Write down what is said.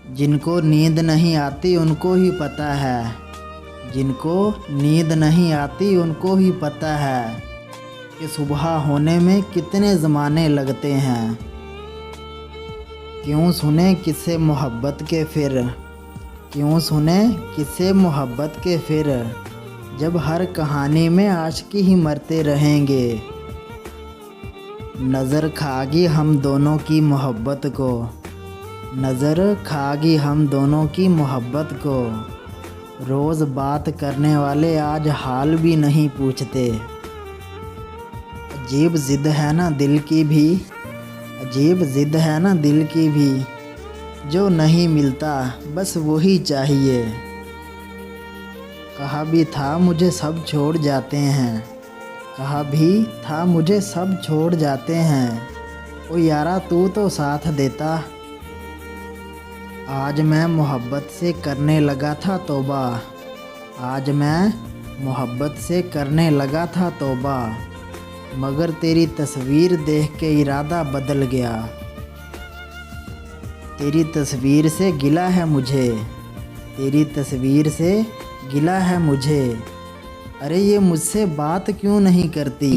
जिनको नींद नहीं आती उनको ही पता है, जिनको नींद नहीं आती उनको ही पता है कि सुबह होने में कितने ज़माने लगते हैं। क्यों सुने किस्से मोहब्बत के फिर, क्यों सुने किस्से मोहब्बत के फिर, जब हर कहानी में आशिकी ही मरते रहेंगे। नज़र खागी हम दोनों की मोहब्बत को, नज़र खागी हम दोनों की मोहब्बत को, रोज़ बात करने वाले आज हाल भी नहीं पूछते। अजीब ज़िद है ना दिल की भी, अजीब ज़िद है ना दिल की भी, जो नहीं मिलता बस वही चाहिए। कहा भी था मुझे सब छोड़ जाते हैं, कहा भी था मुझे सब छोड़ जाते हैं, ओ यारा तू तो साथ देता। आज मैं मोहब्बत से करने लगा था तौबा, आज मैं मोहब्बत से करने लगा था तौबा, मगर तेरी तस्वीर देख के इरादा बदल गया। तेरी तस्वीर से गिला है मुझे, तेरी तस्वीर से गिला है मुझे, अरे ये मुझसे बात क्यों नहीं करती।